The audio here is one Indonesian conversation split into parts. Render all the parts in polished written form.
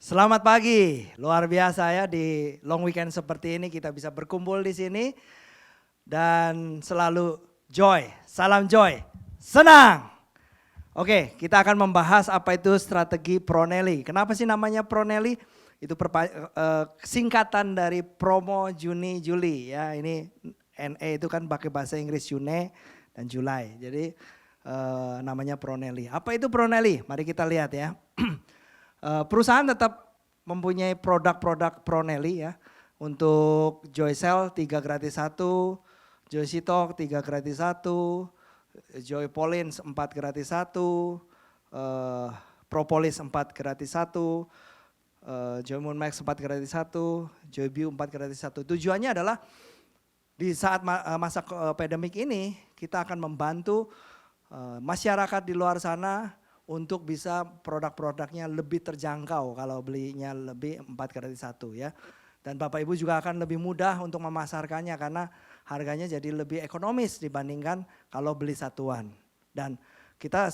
Selamat pagi, luar biasa ya di long weekend seperti ini kita bisa berkumpul di sini dan selalu joy, salam joy, senang. Oke, kita akan membahas apa itu strategi Pronelli. Kenapa sih namanya Pronelli? Itu singkatan dari promo Juni Juli ya. Ini NE itu kan pakai bahasa Inggris June dan Julai. Jadi namanya Pronelli. Apa itu Pronelli? Mari kita lihat ya. Perusahaan tetap mempunyai produk-produk Pronelli ya. Untuk Joycell 3 gratis 1, Joycitalk 3 gratis 1, Joypolins 4 gratis 1, Propolis 4 gratis 1, Joymoonmax 4 gratis 1, Joyview 4 gratis 1. Tujuannya adalah di saat masa pandemik ini kita akan membantu masyarakat di luar sana untuk bisa produk-produknya lebih terjangkau kalau belinya lebih 4 gratis 1 ya. Dan Bapak Ibu juga akan lebih mudah untuk memasarkannya karena harganya jadi lebih ekonomis dibandingkan kalau beli satuan. Dan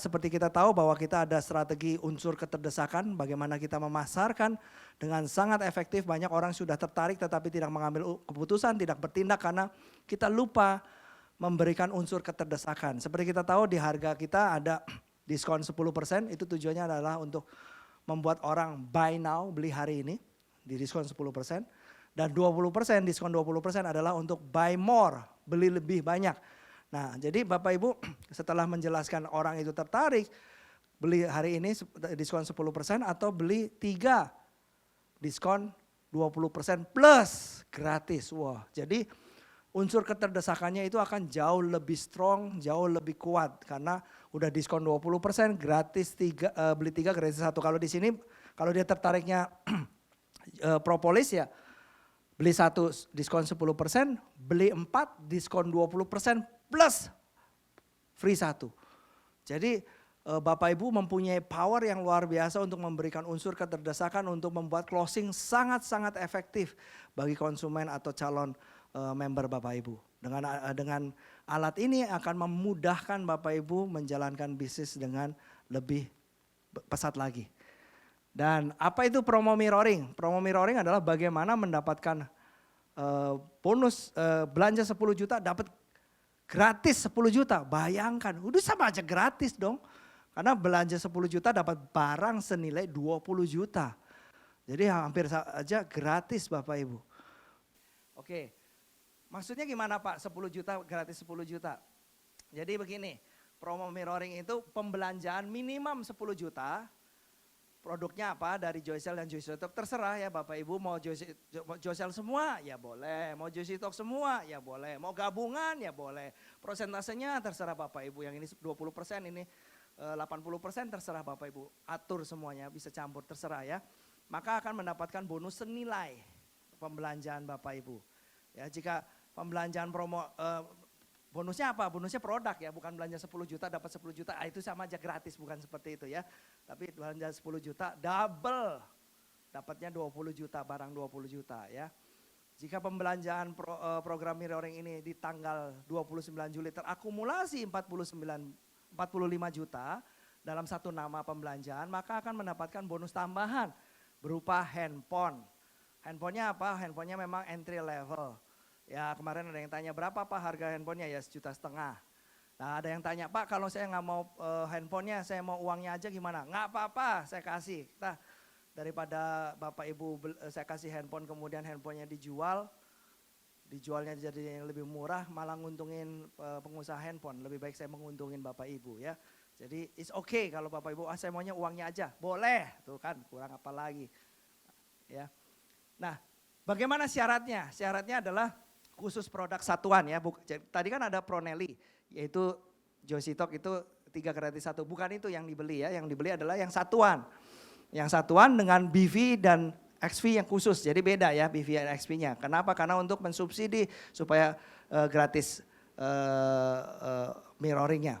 seperti kita tahu bahwa kita ada strategi unsur keterdesakan, bagaimana kita memasarkan dengan sangat efektif. Banyak orang sudah tertarik tetapi tidak mengambil keputusan, tidak bertindak karena kita lupa memberikan unsur keterdesakan. Seperti kita tahu di harga kita ada diskon 10%, itu tujuannya adalah untuk membuat orang buy now, beli hari ini, di diskon 10%. Dan 20%, diskon 20% adalah untuk buy more, beli lebih banyak. Nah jadi Bapak Ibu setelah menjelaskan orang itu tertarik, beli hari ini diskon 10% atau beli 3 diskon 20% plus gratis. Wah, jadi unsur keterdesakannya itu akan jauh lebih strong, jauh lebih kuat karena udah diskon 20% gratis beli 3 gratis 1. Kalau di sini kalau dia tertariknya Propolis ya beli 1 diskon 10%, beli 4 diskon 20% plus free 1. Jadi Bapak Ibu mempunyai power yang luar biasa untuk memberikan unsur keterdesakan untuk membuat closing sangat-sangat efektif bagi konsumen atau calon member Bapak Ibu. Dengan alat ini akan memudahkan Bapak Ibu menjalankan bisnis dengan lebih pesat lagi. Dan apa itu promo mirroring? Promo mirroring adalah bagaimana mendapatkan bonus belanja 10 juta dapat gratis 10 juta. Bayangkan, udah sama aja gratis dong. Karena belanja 10 juta dapat barang senilai 20 juta. Jadi hampir saja gratis Bapak Ibu. Oke. Maksudnya gimana Pak 10 juta gratis 10 juta? Jadi begini, promo mirroring itu pembelanjaan minimum 10 juta. Produknya apa dari Joycell dan Joycitalk terserah ya Bapak Ibu, mau Joycell semua ya boleh, mau Joycitalk semua ya boleh, mau gabungan ya boleh. Prosentasenya terserah Bapak Ibu, yang ini 20%, ini 80% terserah Bapak Ibu. Atur semuanya, bisa campur terserah ya. Maka akan mendapatkan bonus senilai pembelanjaan Bapak Ibu. Ya, jika pembelanjaan promo bonusnya apa? Bonusnya produk ya, bukan belanja 10 juta dapat 10 juta. Itu sama aja gratis, bukan seperti itu ya. Tapi belanja 10 juta double, dapatnya 20 juta, barang 20 juta ya. Jika pembelanjaan program mirroring ini di tanggal 29 Juli terakumulasi 45 juta dalam satu nama pembelanjaan, maka akan mendapatkan bonus tambahan berupa handphone. Handphonenya apa? Handphonenya memang entry level. Ya kemarin ada yang tanya berapa Pak harga handphonenya, ya 1,5 juta. Nah ada yang tanya Pak kalau saya nggak mau handphonenya, saya mau uangnya aja gimana? Nggak apa-apa, saya kasih. Nah daripada Bapak Ibu saya kasih handphone kemudian handphonenya dijualnya jadi yang lebih murah, malah nguntungin pengusaha handphone. Lebih baik saya menguntungin Bapak Ibu ya. Jadi it's okay kalau Bapak Ibu saya maunya uangnya aja, boleh. Tuh kan kurang apa lagi ya. Nah bagaimana syaratnya? Syaratnya adalah khusus produk satuan ya. Tadi kan ada Pronelli, yaitu Joycitalk itu 3 gratis 1. Bukan itu yang dibeli ya, yang dibeli adalah yang satuan. Yang satuan dengan BV dan XV yang khusus, jadi beda ya BV dan XV-nya. Kenapa? Karena untuk mensubsidi supaya gratis mirroringnya.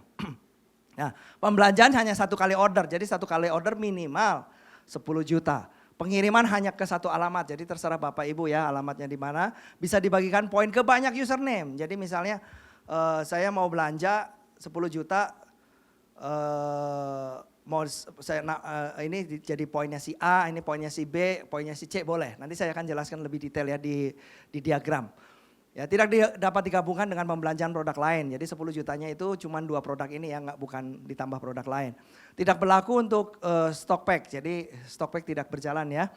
Nah pembelanjaan hanya 1 kali order, jadi 1 kali order minimal 10 juta. Pengiriman hanya ke 1 alamat, jadi terserah Bapak Ibu ya alamatnya di mana. Bisa dibagikan poin ke banyak username. Jadi misalnya saya mau belanja 10 juta mau ini jadi poinnya si A, ini poinnya si B, poinnya si C boleh. Nanti saya akan jelaskan lebih detail ya di diagram. Ya, tidak dapat digabungkan dengan pembelanjaan produk lain. Jadi 10 jutanya itu cuma 2 produk ini ya, bukan ditambah produk lain. Tidak berlaku untuk stock pack. Jadi stock pack tidak berjalan ya.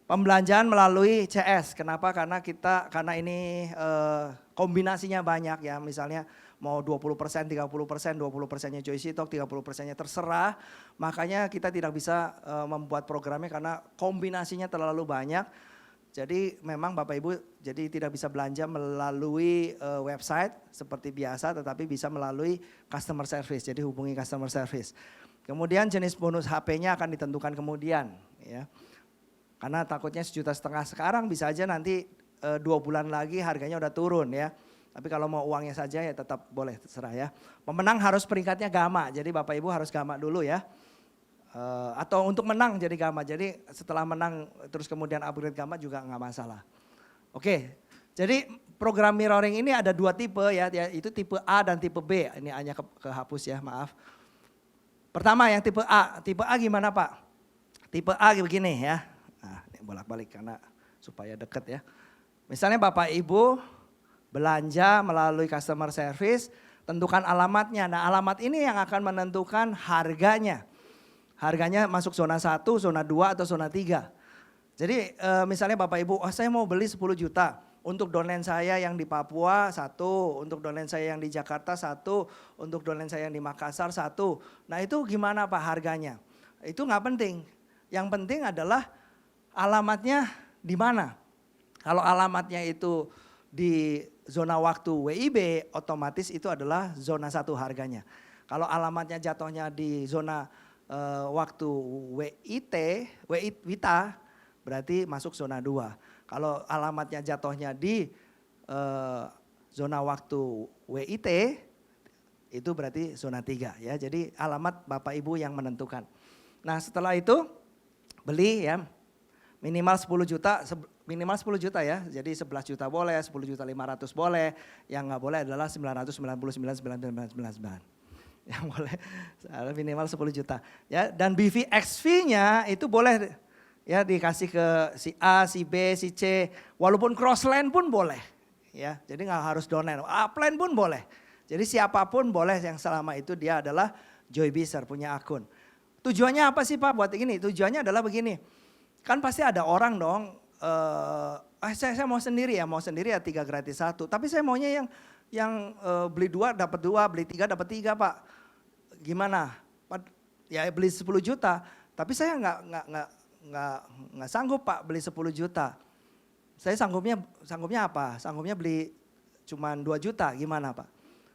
Pembelanjaan melalui CS. Kenapa? Karena ini kombinasinya banyak ya. Misalnya mau 20%, 30%, 20%-nya Joystitok, 30%-nya terserah. Makanya kita tidak bisa membuat programnya karena kombinasinya terlalu banyak. Jadi memang Bapak Ibu jadi tidak bisa belanja melalui website seperti biasa, tetapi bisa melalui customer service. Jadi hubungi customer service. Kemudian jenis bonus HP-nya akan ditentukan kemudian ya. Karena takutnya 1,5 juta sekarang bisa aja nanti 2 bulan lagi harganya udah turun ya. Tapi kalau mau uangnya saja ya tetap boleh, terserah ya. Pemenang harus peringkatnya Gama, jadi Bapak Ibu harus Gama dulu ya. Atau untuk menang jadi Gama, jadi setelah menang terus kemudian upgrade Gama juga nggak masalah. Oke, jadi program mirroring ini ada 2 tipe ya, itu tipe A dan tipe B. Ini hanya kehapus ya, maaf. Pertama yang tipe A gimana Pak? Tipe A begini ya, nah ini bolak-balik karena supaya deket ya. Misalnya Bapak Ibu belanja melalui customer service, tentukan alamatnya. Nah alamat ini yang akan menentukan harganya. Harganya masuk zona 1, zona 2 atau zona 3. Jadi misalnya Bapak Ibu, saya mau beli 10 juta. Untuk downline saya yang di Papua 1, untuk downline saya yang di Jakarta 1, untuk downline saya yang di Makassar 1. Nah itu gimana Pak harganya? Itu nggak penting. Yang penting adalah alamatnya di mana. Kalau alamatnya itu di zona waktu WIB, otomatis itu adalah zona 1 harganya. Kalau alamatnya jatuhnya di zona waktu WITA berarti masuk zona 2. Kalau alamatnya jatuhnya di zona waktu WIT itu berarti zona 3 ya. Jadi alamat Bapak Ibu yang menentukan. Nah setelah itu beli ya minimal 10 juta ya. Jadi 11 juta boleh, 10 juta 500 boleh. Yang nggak boleh adalah 999,999. Yang boleh minimal 10 juta. Ya, dan BVXV-nya itu boleh ya dikasih ke si A, si B, si C. Walaupun crossline pun boleh. Ya, jadi nggak harus downline. Upline pun boleh. Jadi siapapun boleh yang selama itu dia adalah Joybizer punya akun. Tujuannya apa sih Pak buat ini? Tujuannya adalah begini. Kan pasti ada orang dong. Saya mau sendiri ya 3 gratis 1. Tapi saya maunya yang beli 2 dapat 2, beli 3 dapat 3 Pak. Gimana? Ya beli 10 juta, tapi saya nggak sanggup Pak beli 10 juta. Saya sanggupnya apa? Sanggupnya beli cuma 2 juta, gimana Pak?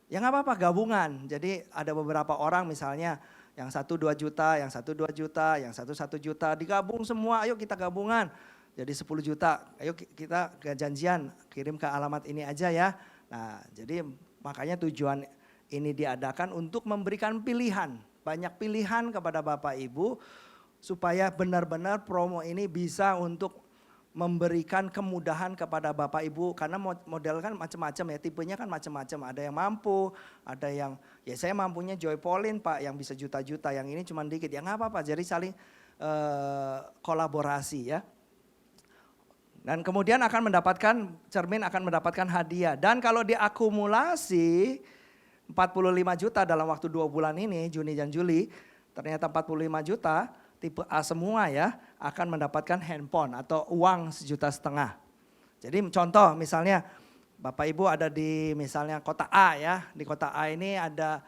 Ya nggak apa-apa gabungan. Jadi ada beberapa orang misalnya yang 1 2 juta, yang 1 2 juta, yang 1 1 juta, digabung semua, ayo kita gabungan. Jadi 10 juta, ayo kita janjian kirim ke alamat ini aja ya. Nah jadi makanya tujuan ini diadakan untuk memberikan pilihan, banyak pilihan kepada Bapak Ibu supaya benar-benar promo ini bisa untuk memberikan kemudahan kepada Bapak Ibu karena model kan macam-macam ya, tipenya kan macam-macam, ada yang mampu, ada yang ya saya mampunya Joy Pauline Pak yang bisa juta-juta, yang ini cuma dikit, ya nggak apa-apa, jadi saling kolaborasi ya. Dan kemudian cermin akan mendapatkan hadiah. Dan kalau diakumulasi 45 juta dalam waktu 2 bulan ini, Juni dan Juli, ternyata 45 juta, tipe A semua ya, akan mendapatkan handphone atau uang 1,5 juta. Jadi contoh misalnya Bapak Ibu ada di misalnya kota A ya, di kota A ini ada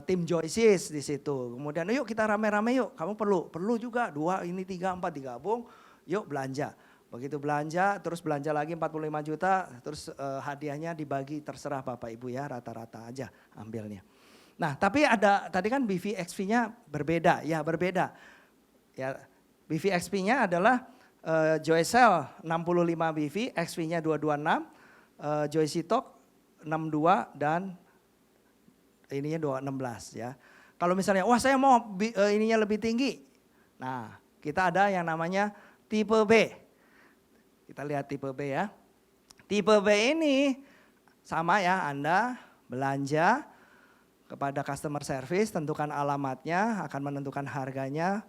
tim Joysis di situ. Kemudian yuk kita rame-rame yuk, kamu perlu juga 2, ini 3, 4 digabung, yuk belanja. Begitu belanja, terus belanja lagi 45 juta, terus hadiahnya dibagi terserah Bapak Ibu ya, rata-rata aja ambilnya. Nah tapi ada, tadi kan BVXV-nya berbeda, ya berbeda. Ya, BVXV-nya adalah Joycell 65 BV, XV-nya 226, Joystitok 62 dan ininya 216 ya. Kalau misalnya, wah saya mau ininya lebih tinggi. Nah kita ada yang namanya tipe B. Kita lihat tipe B ya. Tipe B ini sama ya, Anda belanja, kepada customer service, tentukan alamatnya, akan menentukan harganya.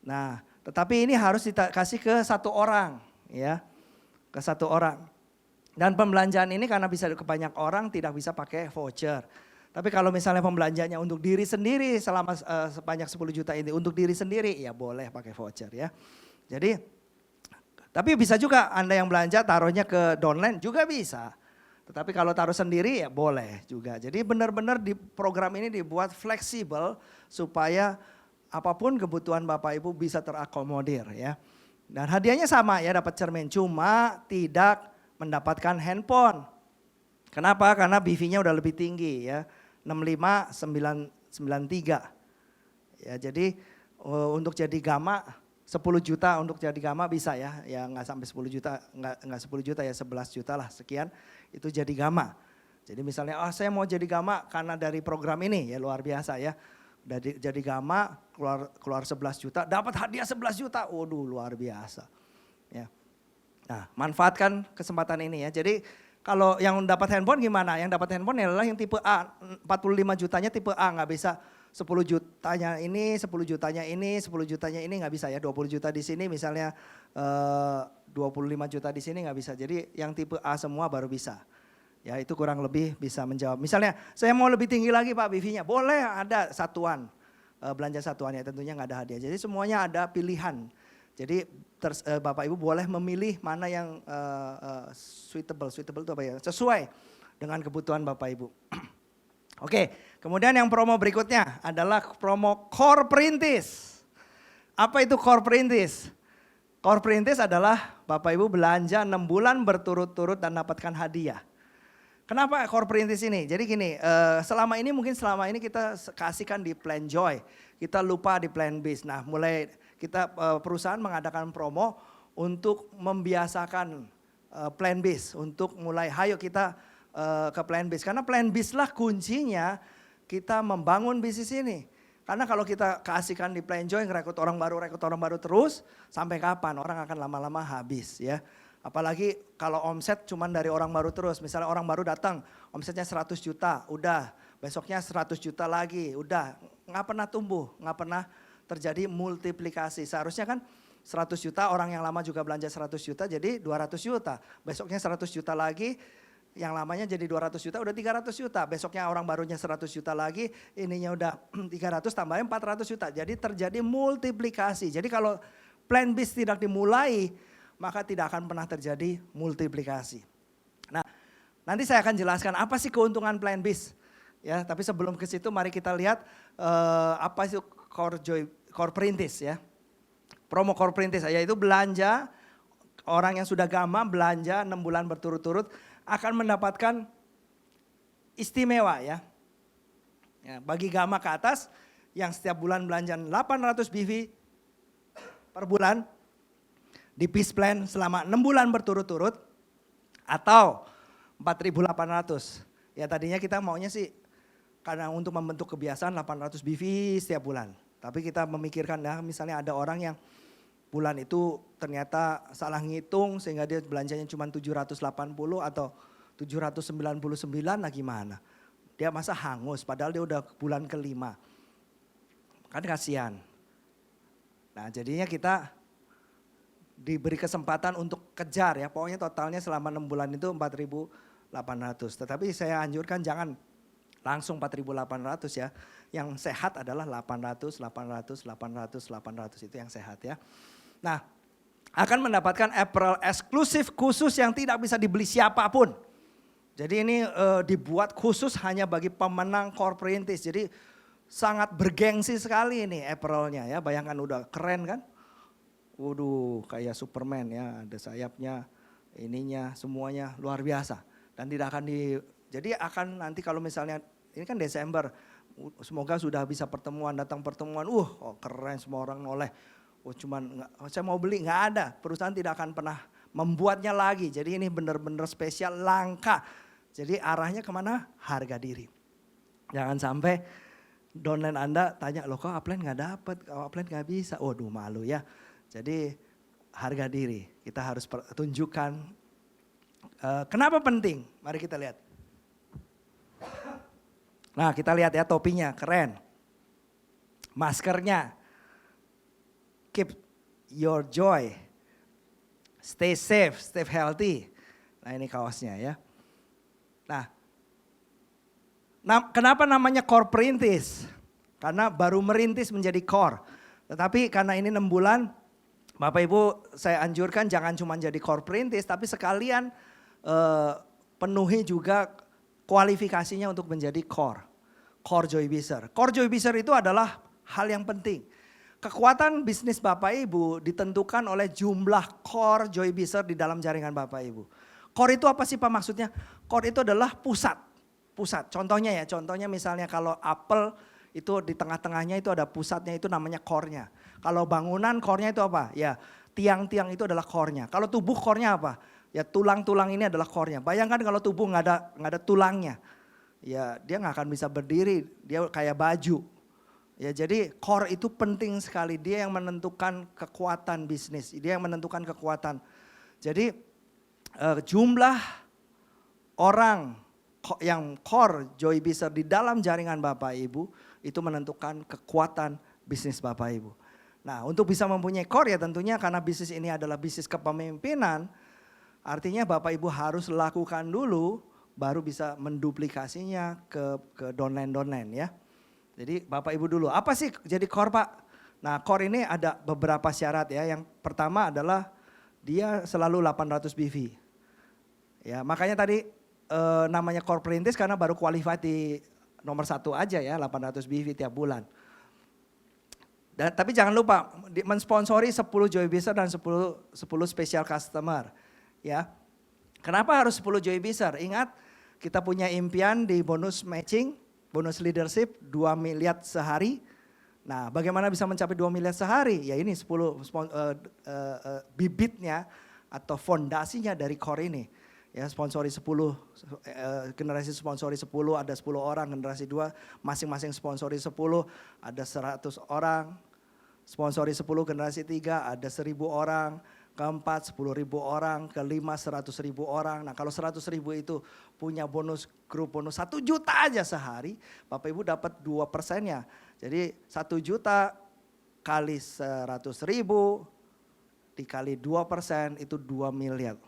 Nah, tetapi ini harus dikasih ke satu orang, ya, ke satu orang. Dan pembelanjaan ini karena bisa ke banyak orang tidak bisa pakai voucher. Tapi kalau misalnya pembelanjanya untuk diri sendiri selama sebanyak 10 juta ini untuk diri sendiri, ya boleh pakai voucher ya. Jadi, tapi bisa juga Anda yang belanja taruhnya ke downline juga bisa. Tetapi kalau taruh sendiri ya boleh juga. Jadi benar-benar di program ini dibuat fleksibel supaya apapun kebutuhan Bapak Ibu bisa terakomodir ya. Dan hadiahnya sama ya, dapat cermin, cuma tidak mendapatkan handphone. Kenapa? Karena BV-nya udah lebih tinggi ya, 65993. Ya, jadi untuk jadi Gamma 10 juta untuk jadi Gamma bisa ya, ya nggak sampai 10 juta, nggak 10 juta ya 11 juta lah sekian itu jadi Gamma. Jadi misalnya saya mau jadi Gamma karena dari program ini ya luar biasa ya. Udah jadi Gamma keluar 11 juta, dapat hadiah 11 juta, waduh luar biasa. Ya. Nah manfaatkan kesempatan ini ya, jadi kalau yang dapat handphone gimana? Yang dapat handphone adalah yang tipe A, 45 jutanya tipe A, nggak bisa 10 jutanya ini, 10 jutanya ini, 10 jutanya ini nggak bisa ya, 20 juta di sini misalnya 25 juta di sini nggak bisa. Jadi yang tipe A semua baru bisa. Ya itu kurang lebih bisa menjawab. Misalnya saya mau lebih tinggi lagi Pak BV-nya, boleh ada satuan, belanja satuannya tentunya nggak ada hadiah. Jadi semuanya ada pilihan. Jadi Bapak Ibu boleh memilih mana yang suitable itu apa ya, sesuai dengan kebutuhan Bapak Ibu. Oke, kemudian yang promo berikutnya adalah promo Core Perintis. Apa itu Core Perintis? Core Perintis adalah Bapak Ibu belanja 6 bulan berturut-turut dan dapatkan hadiah. Kenapa Core Perintis ini? Jadi gini, selama ini kita kasihkan di Plan Joy, kita lupa di Plan Biz. Nah mulai kita perusahaan mengadakan promo untuk membiasakan Plan Biz, untuk mulai hayo kita ke Plan Biz. Karena Plan Biz lah kuncinya kita membangun bisnis ini. Karena kalau kita kasihkan di Plan Joy, rekrut orang baru terus, sampai kapan? Orang akan lama-lama habis ya. Apalagi kalau omset cuman dari orang baru terus. Misalnya orang baru datang, omsetnya 100 juta, udah. Besoknya 100 juta lagi, udah. Nggak pernah tumbuh, nggak pernah terjadi multiplikasi. Seharusnya kan 100 juta, orang yang lama juga belanja 100 juta, jadi 200 juta. Besoknya 100 juta lagi, yang lamanya jadi 200 juta, udah 300 juta. Besoknya orang barunya 100 juta lagi, ininya udah 300 tambahnya 400 juta. Jadi terjadi multiplikasi. Jadi kalau Plan Biz tidak dimulai, maka tidak akan pernah terjadi multiplikasi. Nah, nanti saya akan jelaskan apa sih keuntungan Plan Biz. Ya, tapi sebelum ke situ mari kita lihat apa itu Core Perintis ya. Promo Core Perintis yaitu belanja orang yang sudah Gamma belanja 6 bulan berturut-turut akan mendapatkan istimewa ya. Ya, bagi Gamma ke atas yang setiap bulan belanja 800 BV per bulan di Biz Plan selama 6 bulan berturut-turut atau 4.800. Ya tadinya kita maunya sih karena untuk membentuk kebiasaan 800 BV setiap bulan. Tapi kita memikirkan ya misalnya ada orang yang bulan itu ternyata salah ngitung sehingga dia belanjanya cuma 780 atau 799 lah gimana. Dia masa hangus padahal dia udah bulan kelima. Kan kasihan. Nah jadinya kita diberi kesempatan untuk kejar ya, pokoknya totalnya selama 6 bulan itu 4.800. Tetapi saya anjurkan jangan langsung 4.800 ya. Yang sehat adalah 800 itu yang sehat ya. Nah akan mendapatkan apparel eksklusif khusus yang tidak bisa dibeli siapapun. Jadi ini dibuat khusus hanya bagi pemenang Core Perintis. Jadi sangat bergengsi sekali ini apparelnya ya, bayangkan udah keren kan. Waduh kayak Superman ya, ada sayapnya, ininya semuanya luar biasa. Dan tidak akan jadi akan nanti kalau misalnya ini kan Desember, semoga sudah bisa datang pertemuan, keren semua orang noleh. Cuman saya mau beli, nggak ada, perusahaan tidak akan pernah membuatnya lagi. Jadi ini benar-benar spesial, langka. Jadi arahnya kemana? Harga diri. Jangan sampai downline Anda tanya, loh kok upline nggak dapat, upline nggak bisa. Waduh malu ya. Jadi harga diri kita harus tunjukkan. Kenapa penting? Mari kita lihat. Nah kita lihat ya topinya, keren. Maskernya, keep your joy, stay safe, stay healthy. Nah ini kaosnya ya. Nah, kenapa namanya core perintis? Karena baru merintis menjadi core. Tetapi karena ini 6 bulan, Bapak Ibu saya anjurkan jangan cuma jadi core perintis, tapi sekalian penuhi juga kualifikasinya untuk menjadi core Joybizer. Core Joybizer itu adalah hal yang penting. Kekuatan bisnis Bapak Ibu ditentukan oleh jumlah core Joybizer di dalam jaringan Bapak Ibu. Core itu apa sih Pak maksudnya? Core itu adalah pusat. Contohnya misalnya kalau Apple itu di tengah-tengahnya itu ada pusatnya, itu namanya core-nya. Kalau bangunan core-nya itu apa? Ya tiang-tiang itu adalah core-nya. Kalau tubuh core-nya apa? Ya tulang-tulang ini adalah core-nya. Bayangkan kalau tubuh nggak ada tulangnya, ya dia nggak akan bisa berdiri, dia kayak baju. Ya jadi core itu penting sekali, dia yang menentukan kekuatan bisnis, dia yang menentukan kekuatan. Jadi jumlah orang yang core Joybizer di dalam jaringan Bapak Ibu itu menentukan kekuatan bisnis Bapak Ibu. Nah untuk bisa mempunyai core ya tentunya karena bisnis ini adalah bisnis kepemimpinan, artinya Bapak Ibu harus lakukan dulu baru bisa menduplikasinya ke downline ya. Jadi Bapak Ibu dulu, apa sih jadi core Pak? Nah core ini ada beberapa syarat ya. Yang pertama adalah dia selalu 800 BV. Ya makanya tadi namanya core perintis karena baru qualified di nomor 1 aja ya, 800 BV tiap bulan. Tapi jangan lupa mensponsori 10 Joybizer dan 10 special customer ya. Kenapa harus 10 Joybizer? Ingat kita punya impian di bonus matching, bonus leadership 2 miliar sehari. Nah bagaimana bisa mencapai 2 miliar sehari? Ya ini 10 bibitnya atau fondasinya dari core ini. Ya sponsori 10, generasi sponsori 10 ada 10 orang, generasi 2 masing-masing sponsori 10 ada 100 orang, sponsori 10 generasi 3 ada 1000 orang, keempat 10.000 orang, kelima 100.000 orang. Nah kalau 100.000 itu punya grup bonus 1 juta aja sehari, Bapak Ibu dapat 2%-nya. Jadi 1 juta kali 100.000 dikali 2% itu 2 miliar.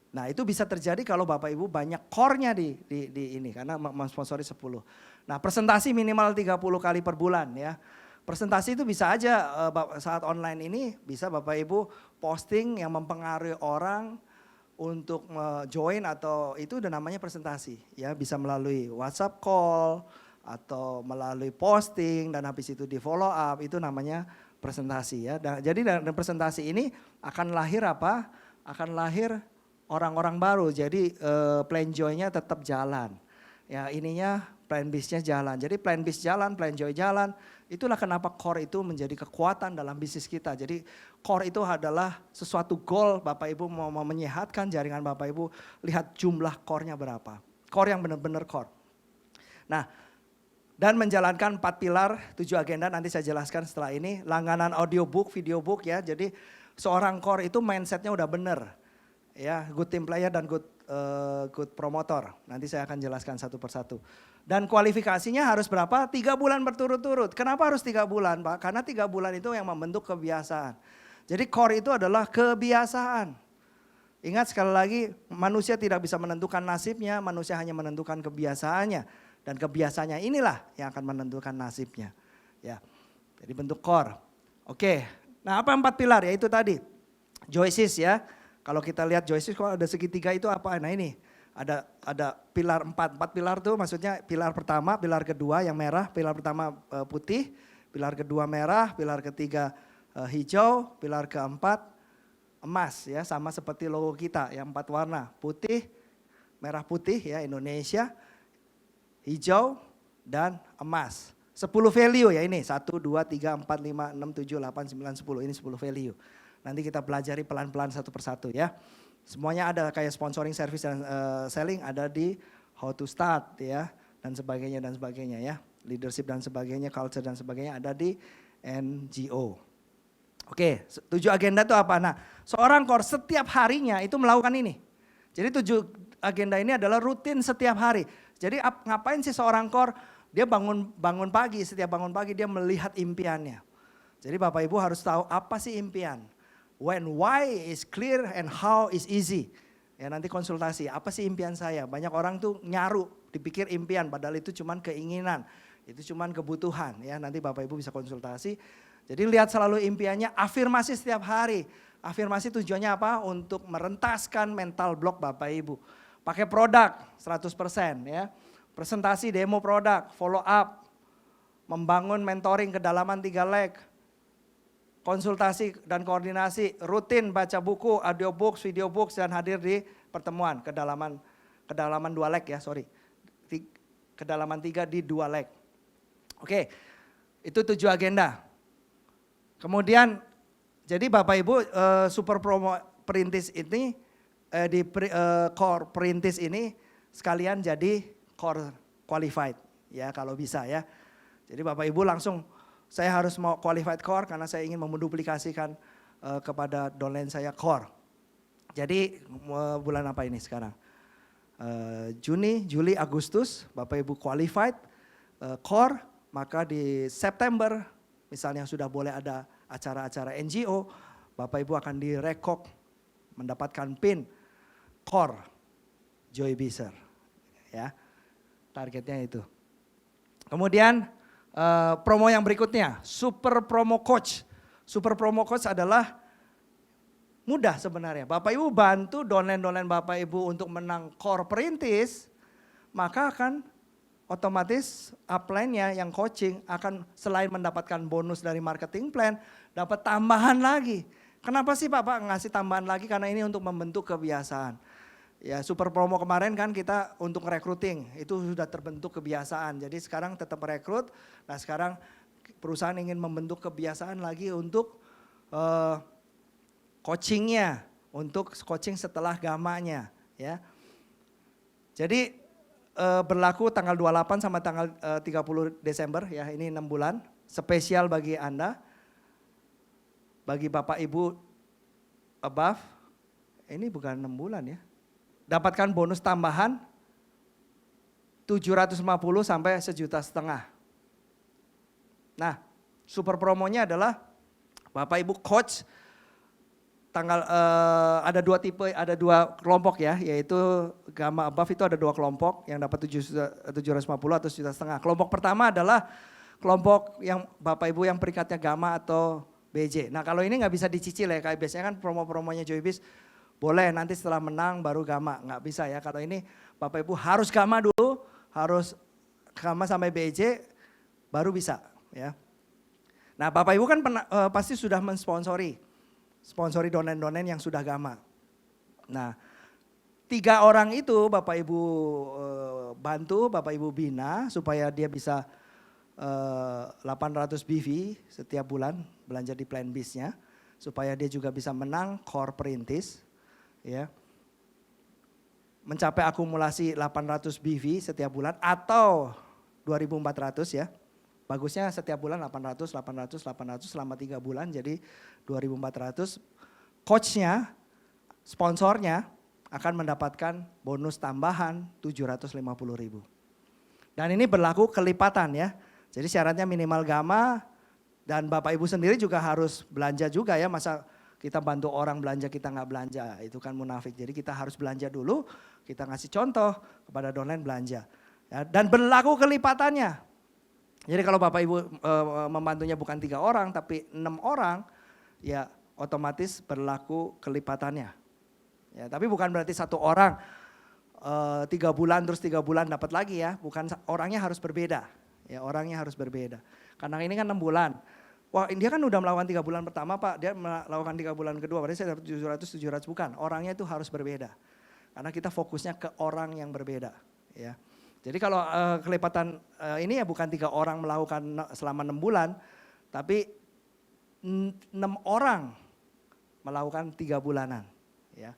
Nah itu bisa terjadi kalau Bapak Ibu banyak core-nya di ini karena mensponsori 10. Nah presentasi minimal 30 kali per bulan ya. Presentasi itu bisa aja saat online ini bisa Bapak Ibu posting yang mempengaruhi orang untuk join atau itu udah namanya presentasi ya. Bisa melalui WhatsApp call atau melalui posting dan habis itu di follow up itu namanya presentasi ya. Jadi dari presentasi ini akan lahir apa? Akan lahir orang-orang baru, jadi plan joy-nya tetap jalan. Ya ininya plan bis-nya jalan. Jadi plan bis jalan, plan joy jalan. Itulah kenapa core itu menjadi kekuatan dalam bisnis kita. Jadi core itu adalah sesuatu goal Bapak Ibu mau menyehatkan jaringan Bapak Ibu. Lihat jumlah core-nya berapa. Core yang benar-benar core. Nah dan menjalankan 4 pilar, 7 agenda nanti saya jelaskan setelah ini. Langganan audiobook, videobook ya. Jadi seorang core itu mindsetnya udah benar. Ya, good team player dan good promotor. Nanti saya akan jelaskan satu persatu. Dan kualifikasinya harus berapa? 3 bulan berturut-turut. Kenapa harus 3 bulan Pak? Karena 3 bulan itu yang membentuk kebiasaan. Jadi core itu adalah kebiasaan. Ingat sekali lagi manusia tidak bisa menentukan nasibnya, manusia hanya menentukan kebiasaannya. Dan kebiasaannya inilah yang akan menentukan nasibnya. Ya, jadi bentuk core. Oke, nah apa 4 pilar? Ya itu tadi, Joysis ya. Kalau kita lihat Joysis kalau ada segitiga itu apa? Nah ini ada pilar 4 pilar tuh maksudnya pilar pertama, pilar kedua yang merah, pilar pertama putih, pilar kedua merah, pilar ketiga hijau, pilar keempat emas ya sama seperti logo kita yang 4 warna putih, merah putih ya Indonesia, hijau dan emas. 10 value ya ini 1, 2, 3, 4, 5, 6, 7, 8, 9, 10 ini 10 value. Nanti kita pelajari pelan-pelan satu persatu ya. Semuanya ada kayak sponsoring, service dan selling ada di how to start ya dan sebagainya ya. Leadership dan sebagainya, culture dan sebagainya ada di NGO. Oke, 7 agenda itu apa? Nah, seorang core setiap harinya itu melakukan ini. Jadi 7 agenda ini adalah rutin setiap hari. Jadi ngapain sih seorang core Dia bangun pagi, setiap bangun pagi dia melihat impiannya. Jadi Bapak Ibu harus tahu apa sih impian. When why is clear and how is easy. Ya nanti konsultasi, apa sih impian saya? Banyak orang tuh nyaru, dipikir impian padahal itu cuman keinginan. Itu cuman kebutuhan ya, nanti Bapak Ibu bisa konsultasi. Jadi lihat selalu impiannya, afirmasi setiap hari. Afirmasi tujuannya apa? Untuk merentaskan mental block Bapak Ibu. Pakai produk 100% ya. Presentasi demo produk, follow up, membangun mentoring kedalaman 3 leg, konsultasi dan koordinasi, rutin baca buku, audiobooks, video books dan hadir di pertemuan kedalaman 2 leg ya, kedalaman 3 di 2 leg. Oke, itu 7 agenda. Kemudian jadi Bapak Ibu super promo perintis ini di core perintis ini sekalian jadi core qualified ya kalau bisa ya. Jadi Bapak Ibu langsung saya harus mau qualified core karena saya ingin menduplikasikan kepada downline saya core. Jadi bulan apa ini sekarang? Juni, Juli, Agustus Bapak Ibu qualified core, maka di September misalnya sudah boleh ada acara-acara NGO, Bapak Ibu akan direkok mendapatkan pin core Joy Biser ya. Targetnya itu. Kemudian promo yang berikutnya, Super Promo Coach. Super Promo Coach adalah mudah sebenarnya. Bapak Ibu bantu downline Bapak Ibu untuk menang core perintis, maka akan otomatis upline-nya yang coaching akan selain mendapatkan bonus dari marketing plan, dapat tambahan lagi. Kenapa sih Bapak ngasih tambahan lagi? Karena ini untuk membentuk kebiasaan. Ya super promo kemarin kan kita untuk recruiting itu sudah terbentuk kebiasaan. Jadi sekarang tetap rekrut. Nah sekarang perusahaan ingin membentuk kebiasaan lagi untuk coachingnya, untuk coaching setelah gamanya. Ya. Jadi berlaku tanggal 28 sampai tanggal 30 Desember ya, ini 6 bulan. Spesial bagi Anda, bagi Bapak Ibu above, ini bukan 6 bulan ya. Dapatkan bonus tambahan 750 sampai 1,5 juta. Nah, super promonya adalah Bapak Ibu coach tanggal ada 2 tipe, ada 2 kelompok ya, yaitu gamma above itu ada 2 kelompok yang dapat 750 atau 1,5 juta. Kelompok pertama adalah kelompok yang Bapak Ibu yang peringkatnya gamma atau BJ. Nah, kalau ini nggak bisa dicicil ya, kayak biasanya kan promo-promonya Joybis boleh nanti setelah menang baru gamma, nggak bisa ya. Kalau ini Bapak Ibu harus gamma dulu, harus gamma sampai BJ baru bisa ya. Nah Bapak Ibu kan pasti sudah mensponsori donen-donen yang sudah gamma. Nah 3 orang itu Bapak Ibu bantu, Bapak Ibu bina supaya dia bisa 800 BV setiap bulan belanja di plan bisnya. Supaya dia juga bisa menang core perintis. Ya, mencapai akumulasi 800 BV setiap bulan atau 2.400 ya. Bagusnya setiap bulan 800 selama 3 bulan jadi 2.400. Coachnya, sponsornya akan mendapatkan bonus tambahan 750.000. Dan ini berlaku kelipatan ya. Jadi syaratnya minimal gamma dan Bapak Ibu sendiri juga harus belanja juga ya, masa kita bantu orang belanja, kita nggak belanja, itu kan munafik. Jadi kita harus belanja dulu, kita ngasih contoh kepada downline belanja. Ya, dan berlaku kelipatannya. Jadi kalau Bapak Ibu membantunya bukan 3 orang, tapi 6 orang, ya otomatis berlaku kelipatannya. Ya, tapi bukan berarti 1 orang 3 bulan terus 3 bulan dapat lagi ya, bukan, orangnya harus berbeda. Ya, orangnya harus berbeda. Karena ini kan 6 bulan. Wah dia kan udah melakukan 3 bulan pertama Pak, dia melakukan 3 bulan kedua, berarti saya dapat 700, bukan. Orangnya itu harus berbeda. Karena kita fokusnya ke orang yang berbeda. Ya. Jadi kalau kelipatan ini ya bukan 3 orang melakukan selama 6 bulan, tapi 6 orang melakukan 3 bulanan. Ya.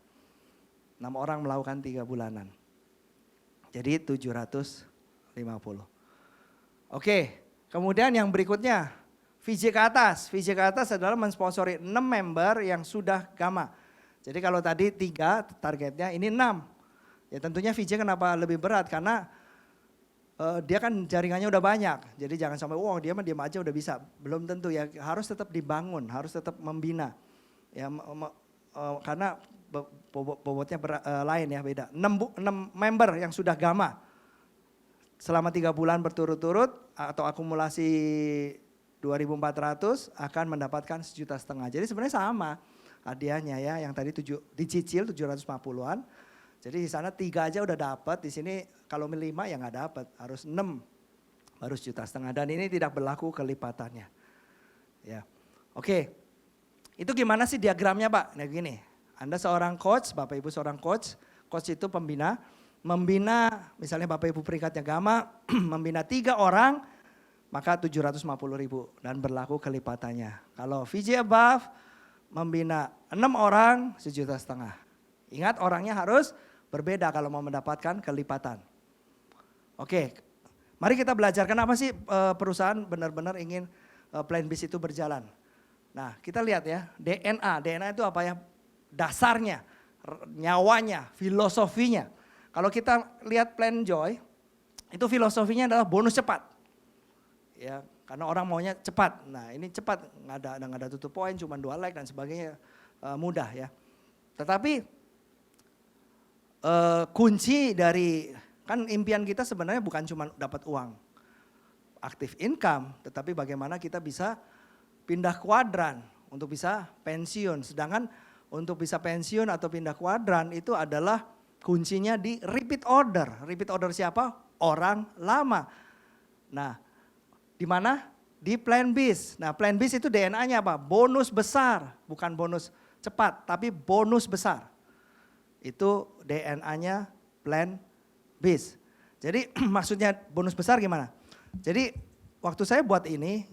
6 orang melakukan 3 bulanan. Jadi 750. Oke, kemudian yang berikutnya. VJ ke atas. VJ ke atas adalah mensponsori 6 member yang sudah gamma. Jadi kalau tadi 3 targetnya, ini 6. Ya tentunya VJ kenapa lebih berat? Karena dia kan jaringannya udah banyak. Jadi jangan sampai dia mah diam aja udah bisa. Belum tentu ya, harus tetap dibangun, harus tetap membina. Ya karena bobotnya lain ya, beda. 6 member yang sudah Gamma selama 3 bulan berturut-turut atau akumulasi 2.400 akan mendapatkan 1,5 juta. Jadi sebenarnya sama hadiahnya ya, yang tadi dicicil 750-an. Jadi di sana 3 aja udah dapat, di sini kalau 5 ya nggak dapat, harus 6 baru 1,5 juta. Dan ini tidak berlaku kelipatannya. Ya, oke. Itu gimana sih diagramnya Pak? Nah gini, Anda seorang coach, Bapak Ibu seorang coach itu pembina, membina misalnya Bapak Ibu peringkatnya Gamma, membina 3 orang, maka 750.000 dan berlaku kelipatannya. Kalau VJ above, membina 6 orang 1,5 juta. Ingat orangnya harus berbeda kalau mau mendapatkan kelipatan. Oke, mari kita belajar kenapa sih perusahaan benar-benar ingin plan bis itu berjalan. Nah kita lihat ya, DNA itu apa ya? Dasarnya, nyawanya, filosofinya. Kalau kita lihat Plan Joy, itu filosofinya adalah bonus cepat. Ya, karena orang maunya cepat. Nah ini cepat, nggak ada tutup poin, cuma 2 like dan sebagainya, mudah ya. Tetapi kunci dari, kan impian kita sebenarnya bukan cuma dapat uang, aktif income, tetapi bagaimana kita bisa pindah kuadran untuk bisa pensiun. Sedangkan untuk bisa pensiun atau pindah kuadran itu adalah kuncinya di repeat order. Repeat order siapa? Orang lama. Nah, di mana? Di plan bis. Nah, plan bis itu DNA-nya apa? Bonus besar, bukan bonus cepat, tapi bonus besar. Itu DNA-nya plan bis. Jadi maksudnya bonus besar gimana? Jadi waktu saya buat ini,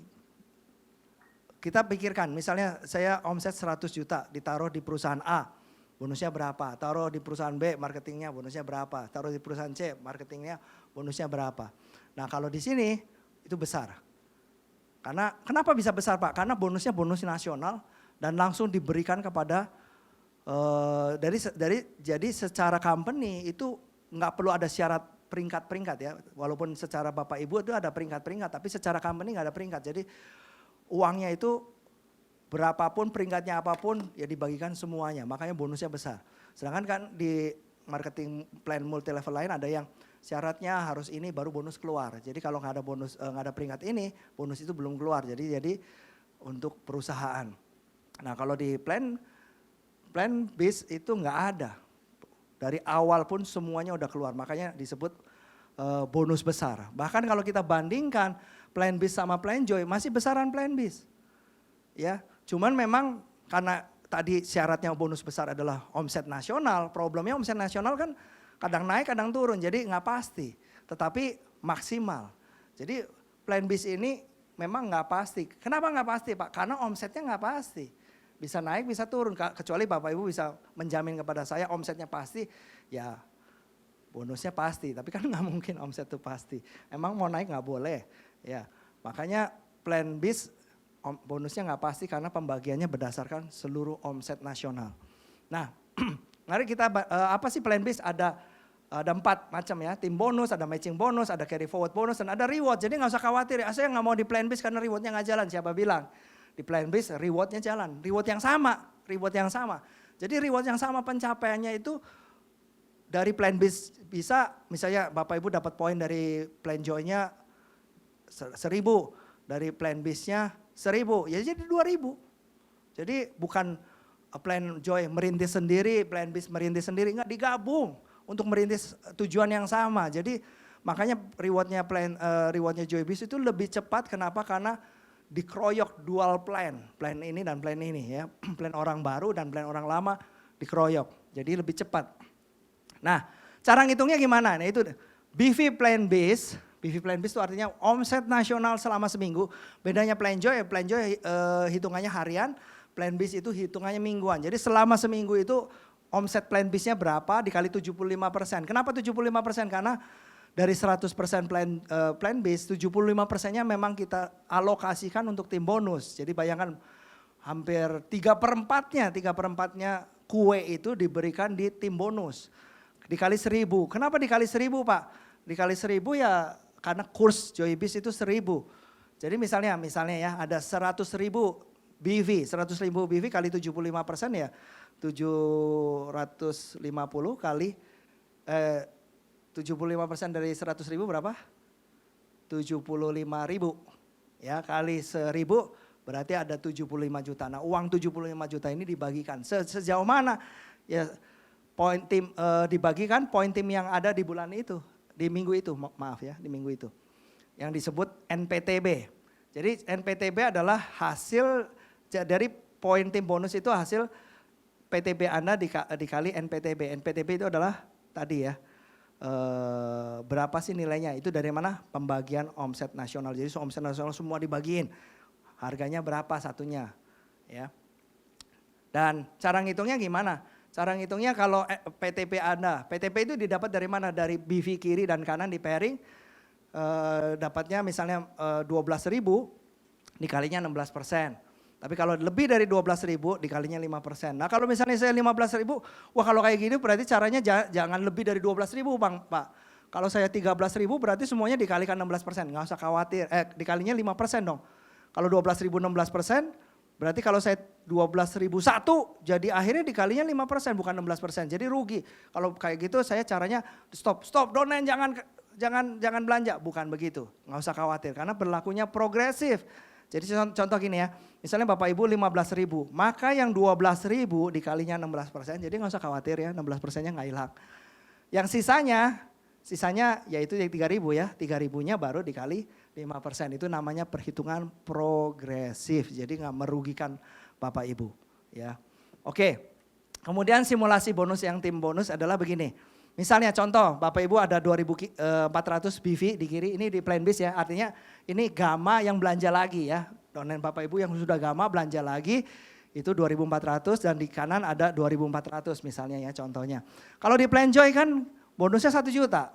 kita pikirkan misalnya saya omset 100 juta ditaruh di perusahaan A, bonusnya berapa? Taruh di perusahaan B, marketingnya bonusnya berapa? Taruh di perusahaan C, marketingnya bonusnya berapa? Nah kalau di sini itu besar. Karena kenapa bisa besar Pak? Karena bonusnya bonus nasional dan langsung diberikan kepada jadi secara company itu nggak perlu ada syarat peringkat-peringkat ya. Walaupun secara Bapak Ibu itu ada peringkat-peringkat, tapi secara company nggak ada peringkat. Jadi uangnya itu berapapun peringkatnya apapun ya dibagikan semuanya, makanya bonusnya besar. Sedangkan kan di marketing plan multi level lain ada yang syaratnya harus ini baru bonus keluar. Jadi kalau nggak ada bonus, nggak ada peringkat ini, bonus itu belum keluar. Jadi untuk perusahaan. Nah kalau di plan bis itu nggak ada. Dari awal pun semuanya udah keluar, makanya disebut bonus besar. Bahkan kalau kita bandingkan plan bis sama plan joy masih besaran plan bis. Ya, cuman memang karena tadi syaratnya bonus besar adalah omset nasional, problemnya omset nasional kan kadang naik kadang turun, jadi nggak pasti. Tetapi maksimal. Jadi plan bis ini memang nggak pasti. Kenapa nggak pasti Pak? Karena omsetnya nggak pasti. Bisa naik bisa turun, kecuali Bapak Ibu bisa menjamin kepada saya omsetnya pasti, ya bonusnya pasti. Tapi kan nggak mungkin omset itu pasti. Emang mau naik nggak boleh. Ya, makanya plan bis bonusnya nggak pasti karena pembagiannya berdasarkan seluruh omset nasional. Nah, mari kita apa sih plan bis? Ada 4 macam ya, tim bonus, ada matching bonus, ada carry forward bonus, dan ada reward. Jadi nggak usah khawatir, saya nggak mau di plan bis karena rewardnya nggak jalan. Siapa bilang? Di plan bis rewardnya jalan, reward yang sama. Jadi reward yang sama pencapaiannya itu dari plan bis bisa, misalnya Bapak Ibu dapat poin dari plan joy-nya 1.000, dari plan bisnya 1.000, ya jadi 2.000. Jadi bukan plan joy merintis sendiri, plan bis merintis sendiri, enggak, digabung untuk merintis tujuan yang sama. Jadi makanya rewardnya joy bis itu lebih cepat. Kenapa? Karena dikeroyok dual plan ini dan plan ini ya, plan orang baru dan plan orang lama dikeroyok, jadi lebih cepat. Nah, cara ngitungnya gimana? Nah itu BV plan base itu artinya omset nasional selama seminggu. Bedanya plan joy hitungannya harian, plan base itu hitungannya mingguan. Jadi selama seminggu itu omset plan base-nya berapa dikali 75%. Kenapa 75%? Karena dari 100% plan base, 75%-nya memang kita alokasikan untuk tim bonus. Jadi bayangkan hampir 3/4-nya kue itu diberikan di tim bonus. Dikali 1.000. Kenapa dikali 1.000 Pak? Dikali 1.000 ya karena kurs Joybis itu 1.000. Jadi misalnya ya ada 100.000 BV, 100.000 BV kali 75% ya 750 kali 75% dari 100.000 berapa? 75.000 ya kali 1.000 berarti ada 75 juta. Nah uang 75 juta ini dibagikan sejauh mana ya poin tim dibagikan poin tim yang ada di bulan itu, di minggu itu, maaf ya, di minggu itu. Yang disebut NPTB. Jadi NPTB adalah hasil dari poin tim bonus itu hasil PTB Anda dikali NPTB. NPTB itu adalah tadi ya, berapa sih nilainya? Itu dari mana? Pembagian omset nasional. Jadi omset nasional semua dibagiin. Harganya berapa satunya ya. Dan cara ngitungnya gimana? Cara ngitungnya kalau PTB Anda, PTB itu didapat dari mana? Dari BV kiri dan kanan di pairing. Dapatnya misalnya 12.000 dikalinya 16%. Tapi kalau lebih dari 12.000 dikalinya 5%. Nah kalau misalnya saya 15.000, wah kalau kayak gini berarti caranya jangan lebih dari 12.000 Pak. Kalau saya 13.000 berarti semuanya dikalikan 16%, nggak usah khawatir. Dikalinya 5% dong. Kalau 12.000 16%, berarti kalau saya 12.001 jadi akhirnya dikalinya 5% bukan 16%. Jadi rugi. Kalau kayak gitu saya caranya stop, donen jangan belanja, bukan begitu. Nggak usah khawatir karena berlakunya progresif. Jadi contoh gini ya, misalnya Bapak Ibu 15.000, maka yang 12.000 dikalinya 16%, jadi nggak usah khawatir ya, 16%-nya nggak hilang. Yang sisanya yaitu yang 3.000 ya, 3.000-nya baru dikali 5%, itu namanya perhitungan progresif, jadi nggak merugikan Bapak Ibu ya. Oke, kemudian simulasi bonus yang tim bonus adalah begini. Misalnya contoh Bapak Ibu ada 2.400 BV di kiri, ini di plan bis ya, artinya ini gamma yang belanja lagi ya. Donen Bapak Ibu yang sudah gamma belanja lagi itu 2.400 dan di kanan ada 2.400 misalnya ya contohnya. Kalau di plan joy kan bonusnya 1 juta.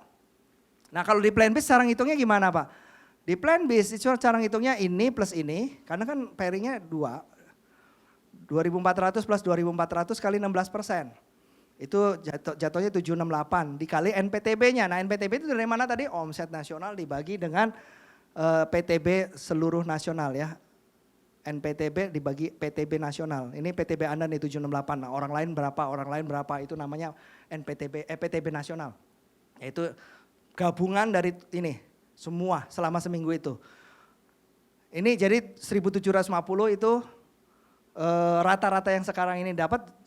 Nah kalau di plan bis cara ngitungnya gimana Pak? Di plan bis itu cara ngitungnya ini plus ini, karena kan pairingnya 2.400 plus 2.400 kali 16%. Itu jatuhnya 768 dikali NPTB-nya. Nah NPTB itu dari mana tadi? Omset nasional dibagi dengan PTB seluruh nasional ya. NPTB dibagi PTB nasional. Ini PTB Anda nih 768. Nah orang lain berapa, itu namanya PTB nasional. Yaitu gabungan dari ini semua selama seminggu itu. Ini jadi 1.750 itu rata-rata yang sekarang ini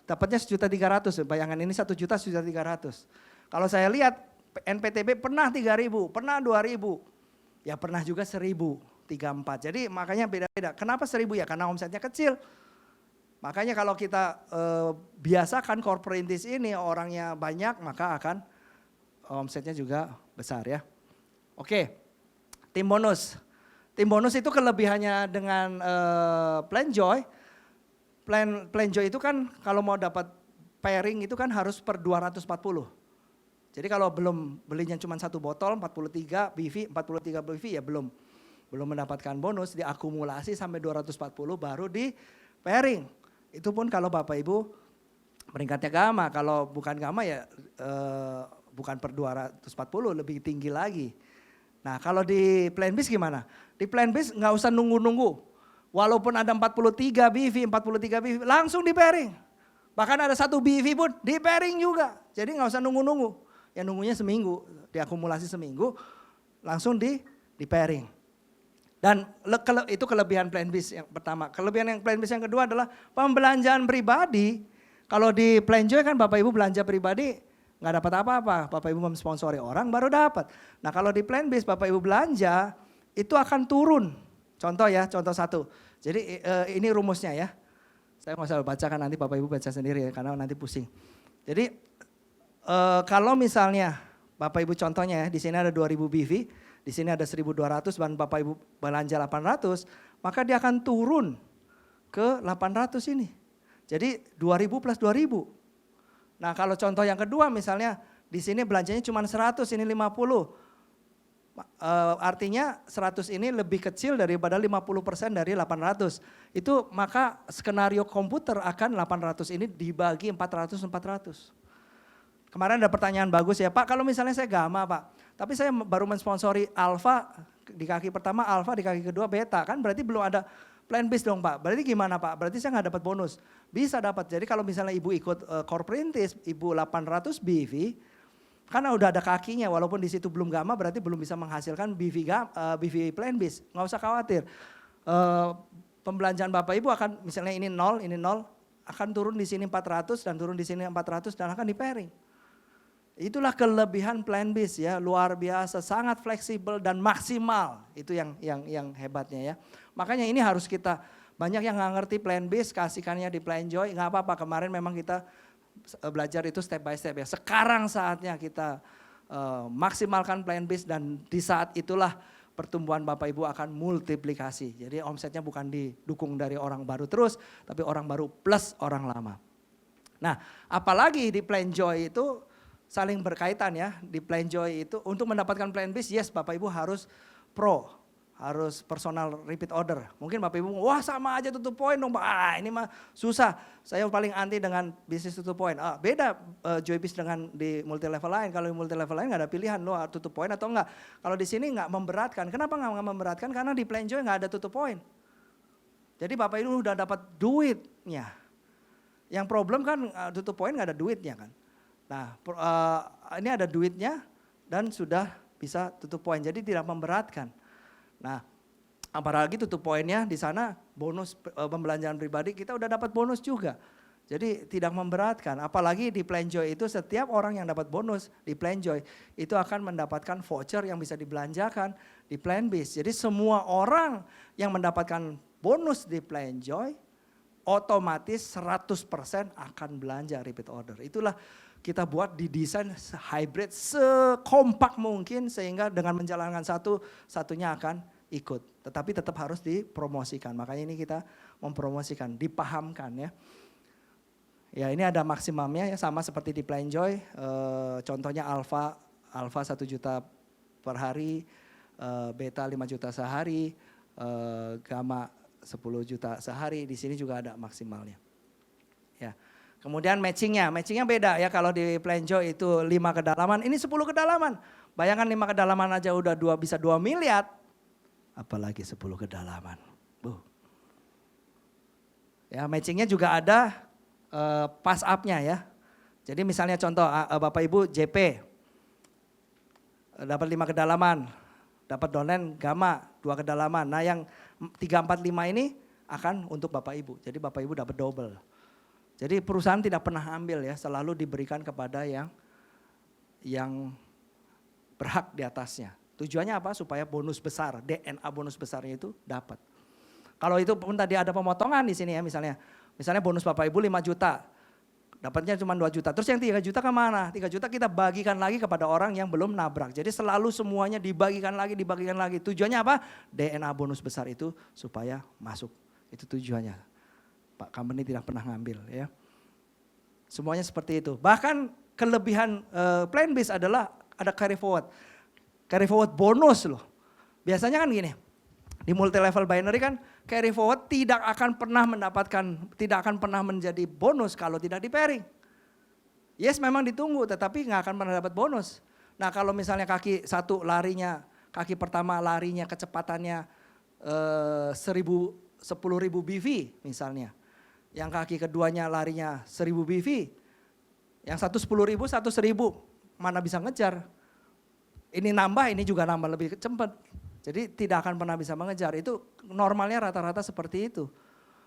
dapatnya 1.300.000, bayangan ini 1 juta 1.300.000. Kalau saya lihat NPTB pernah 3.000, pernah 2.000, ya pernah juga 1.034. Jadi makanya beda-beda. Kenapa 1.000 ya? Karena omsetnya kecil. Makanya kalau kita biasakan corporate ini orangnya banyak maka akan omsetnya juga besar ya. Oke, tim bonus. Tim bonus itu kelebihannya dengan Plan Joy. Plan Joy itu kan kalau mau dapat pairing itu kan harus per 240. Jadi kalau belum belinya cuma 1 botol 43 BV ya belum mendapatkan bonus, diakumulasi sampai 240 baru di pairing. Itu pun kalau Bapak Ibu peringkatnya gamma, kalau bukan gamma ya bukan per 240 lebih tinggi lagi. Nah kalau di plan bis gimana? Di plan bis nggak usah nunggu-nunggu. Walaupun ada 43 BV langsung di pairing. Bahkan ada 1 BV pun di pairing juga. Jadi nggak usah nunggu-nunggu. Ya nunggunya seminggu, diakumulasi seminggu langsung di pairing. Dan itu kelebihan plan bis yang pertama. Kelebihan yang plan bis yang kedua adalah pembelanjaan pribadi. Kalau di Plan Joy kan Bapak Ibu belanja pribadi nggak dapat apa-apa. Bapak Ibu mensponsori orang baru dapat. Nah kalau di plan bis Bapak Ibu belanja itu akan turun. Contoh ya, contoh 1. Jadi ini rumusnya ya. Saya nggak usah bacakan, nanti Bapak Ibu baca sendiri ya karena nanti pusing. Jadi kalau misalnya Bapak Ibu contohnya ya, di sini ada 2.000 BV, di sini ada 1.200 dan Bapak Ibu belanja 800, maka dia akan turun ke 800 ini. Jadi 2.000 plus 2.000. Nah kalau contoh yang kedua misalnya di sini belanjanya cuma 100, ini 50. Artinya 100 ini lebih kecil daripada 50% dari 800. Itu maka skenario komputer akan 800 ini dibagi 400. Kemarin ada pertanyaan bagus ya Pak, kalau misalnya saya gamma Pak, Tapi saya baru mensponsori alfa di kaki pertama, alfa di kaki kedua, beta. Kan berarti belum ada plan bis dong Pak. Berarti gimana Pak? Berarti saya nggak dapat bonus. Bisa dapat. Jadi kalau misalnya ibu ikut core perintis, ibu 800 BV, karena udah ada kakinya, walaupun di situ belum gamma, berarti belum bisa menghasilkan BV plan bis. Nggak usah khawatir. Pembelanjaan Bapak Ibu akan, misalnya ini 0, akan turun di sini 400 dan turun di sini 400 dan akan di pairing. Itulah kelebihan plan bis ya, luar biasa, sangat fleksibel dan maksimal. Itu yang hebatnya ya. Makanya ini harus kita, banyak yang nggak ngerti plan bis, kasihkannya di plan joy, nggak apa-apa. Kemarin memang kita belajar itu step by step ya. Sekarang saatnya kita maksimalkan plan bis dan di saat itulah pertumbuhan Bapak Ibu akan multiplikasi. Jadi omsetnya bukan didukung dari orang baru terus, tapi orang baru plus orang lama. Nah, apalagi di plan joy itu saling berkaitan ya. Di plan joy itu untuk mendapatkan plan bis, yes Bapak Ibu harus pro, harus personal repeat order. Mungkin Bapak Ibu, wah sama aja tutup poin dong Pak. Ini mah susah. Saya paling anti dengan bisnis tutup poin. Beda Joybis dengan di multi level lain. Kalau di multi level lain nggak ada pilihan lo tutup poin atau enggak. Kalau di sini nggak memberatkan. Kenapa nggak memberatkan? Karena di plan joy nggak ada tutup poin. Jadi Bapak Ibu udah dapat duitnya. Yang problem kan tutup poin nggak ada duitnya kan. Nah ini ada duitnya dan sudah bisa tutup poin. Jadi tidak memberatkan. Nah, apalagi tutup poinnya di sana bonus pembelanjaan pribadi kita udah dapat bonus juga. Jadi tidak memberatkan. Apalagi di Plan Joy itu setiap orang yang dapat bonus di Plan Joy itu akan mendapatkan voucher yang bisa dibelanjakan di Plan Bis. Jadi semua orang yang mendapatkan bonus di Plan Joy otomatis 100% akan belanja repeat order. Itulah kita buat didesain hybrid sekompak mungkin sehingga dengan menjalankan satunya akan ikut. Tetapi tetap harus dipromosikan. Makanya ini kita mempromosikan, dipahamkan ya. Ya ini ada maksimumnya ya sama seperti di Plan Joy. Contohnya alfa 1 juta per hari, beta 5 juta sehari, gamma 10 juta sehari. Di sini juga ada maksimalnya. Ya. Kemudian matchingnya beda ya, kalau di Plan Joy itu 5 kedalaman, ini 10 kedalaman. Bayangkan 5 kedalaman aja udah bisa 2 miliar, apalagi 10 kedalaman. Ya matchingnya juga ada pass up-nya ya. Jadi misalnya contoh Bapak Ibu JP, dapat 5 kedalaman, dapat downline gamma 2 kedalaman. Nah yang 3, 4, 5 ini akan untuk Bapak Ibu, jadi Bapak Ibu dapat double. Jadi perusahaan tidak pernah ambil ya, selalu diberikan kepada yang berhak di atasnya. Tujuannya apa? Supaya bonus besar, DNA bonus besarnya itu dapat. Kalau itu pun tadi ada pemotongan di sini ya, misalnya bonus Bapak Ibu 5 juta, dapatnya cuma 2 juta. Terus yang 3 juta kemana? 3 juta kita bagikan lagi kepada orang yang belum nabrak. Jadi selalu semuanya dibagikan lagi. Tujuannya apa? DNA bonus besar itu supaya masuk. Itu tujuannya. Pak company tidak pernah ngambil ya. Semuanya seperti itu. Bahkan kelebihan plan base adalah ada carry forward. Carry forward bonus loh. Biasanya kan gini, di multi level binary kan carry forward tidak akan pernah menjadi bonus kalau tidak di pairing. Yes memang ditunggu tetapi nggak akan pernah dapat bonus. Nah kalau misalnya kaki pertama larinya kecepatannya 10.000 BV misalnya. Yang kaki keduanya larinya 1000 BV. Yang satu 10.000, satu 1.000. Mana bisa ngejar. Ini nambah, ini juga nambah lebih cepat. Jadi tidak akan pernah bisa mengejar. Itu normalnya rata-rata seperti itu.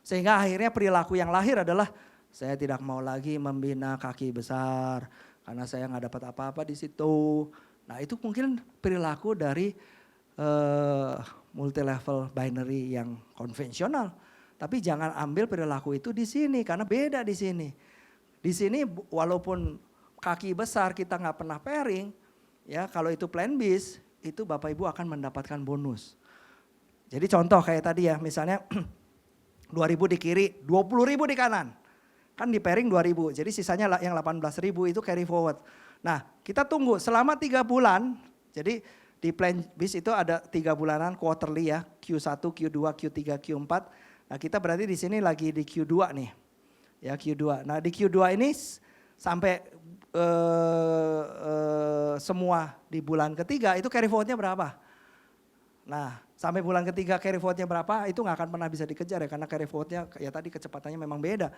Sehingga akhirnya perilaku yang lahir adalah saya tidak mau lagi membina kaki besar. Karena saya nggak dapat apa-apa di situ. Nah itu mungkin perilaku dari multi level binary yang konvensional. Tapi jangan ambil perilaku itu di sini karena beda di sini. Di sini walaupun kaki besar kita nggak pernah pairing, ya kalau itu plan bis itu Bapak Ibu akan mendapatkan bonus. Jadi contoh kayak tadi ya, misalnya 2.000 di kiri, 20.000 di kanan. Kan di pairing 2.000, jadi sisanya yang 18.000 itu carry forward. Nah kita tunggu selama 3 bulan, jadi di plan bis itu ada 3 bulanan quarterly ya, Q1, Q2, Q3, Q4. Nah kita berarti di sini lagi di Q2 nih, ya Q2. Nah di Q2 ini sampai semua di bulan ketiga itu carry forward-nya berapa? Nah, sampai bulan ketiga carry forward-nya berapa itu nggak akan pernah bisa dikejar ya karena carry forward-nya ya tadi kecepatannya memang beda.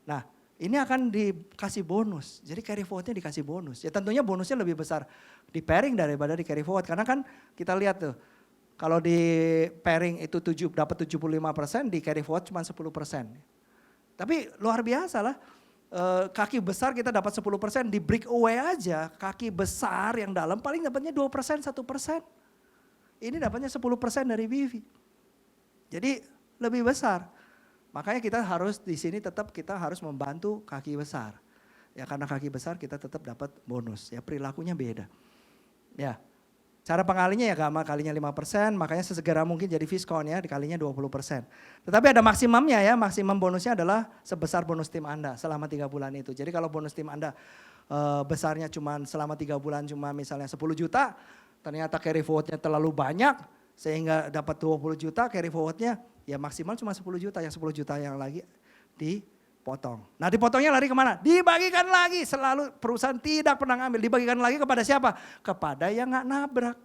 Nah, ini akan dikasih bonus. Jadi carry forward-nya dikasih bonus. Ya tentunya bonusnya lebih besar di pairing daripada di carry forward karena kan kita lihat tuh kalau di pairing itu dapat 75%, di carry forward cuma 10%. Tapi luar biasa lah. Kaki besar kita dapat 10%, di breakaway aja kaki besar yang dalam paling dapatnya 2%, 1%. Ini dapatnya 10% dari BV. Jadi lebih besar. Makanya kita harus di sini tetap kita harus membantu kaki besar. Ya karena kaki besar kita tetap dapat bonus. Ya perilakunya beda. Ya. Cara pengalinya ya gamma kalinya 5%, makanya sesegera mungkin jadi Viscon ya dikalinya 20%. Tetapi ada maksimumnya ya, maksimum bonusnya adalah sebesar bonus tim Anda selama 3 bulan itu. Jadi kalau bonus tim Anda besarnya cuma selama 3 bulan cuma misalnya 10 juta, ternyata carry forward-nya terlalu banyak sehingga dapat 20 juta carry forward-nya ya maksimal cuma 10 juta, yang 10 juta yang lagi dipotong. Nah dipotongnya lari kemana? Dibagikan lagi, selalu perusahaan tidak pernah ngambil, dibagikan lagi kepada siapa? Kepada yang gak nabrak.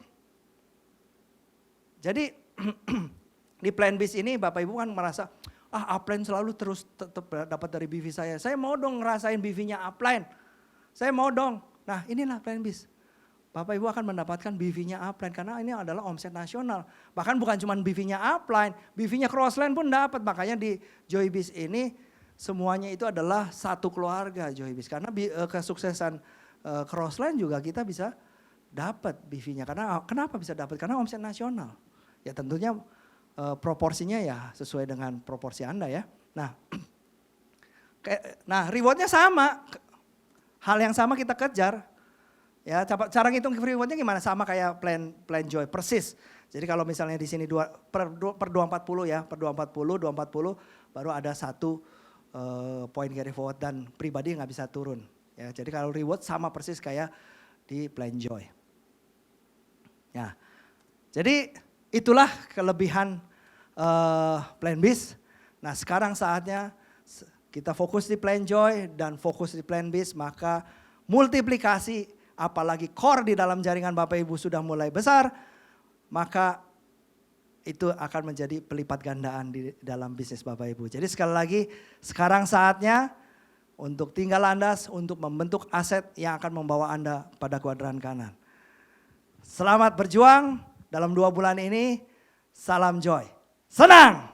Jadi di plan bis ini Bapak Ibu kan merasa, upline selalu terus tetap dapat dari BV saya. Saya mau dong ngerasain BV-nya upline, saya mau dong. Nah inilah plan bis. Bapak Ibu akan mendapatkan BV-nya upline karena ini adalah omset nasional. Bahkan bukan cuma BV-nya upline, BV-nya crossline pun dapat. Makanya di Joybis ini semuanya itu adalah satu keluarga Joybis. Karena kesuksesan crossline juga kita bisa dapat BV-nya. Karena kenapa bisa dapat? Karena omset nasional. Ya tentunya proporsinya ya sesuai dengan proporsi Anda ya. Nah rewardnya sama. Hal yang sama kita kejar. Ya, cara ngitung rewardnya gimana? Sama kayak plan Joy, persis. Jadi kalau misalnya di sini per 240 ya, per 240 baru ada 1 poin carry forward dan pribadi nggak bisa turun. Ya, jadi kalau reward sama persis kayak di plan Joy. Ya, jadi itulah kelebihan plan bis. Nah sekarang saatnya kita fokus di plan Joy dan fokus di plan bis, maka multiplikasi apalagi core di dalam jaringan Bapak Ibu sudah mulai besar, maka itu akan menjadi pelipat gandaan di dalam bisnis Bapak Ibu. Jadi sekali lagi sekarang saatnya untuk tinggal landas untuk membentuk aset yang akan membawa Anda pada kuadran kanan. Selamat berjuang dalam 2 bulan ini, salam Joy. Senang!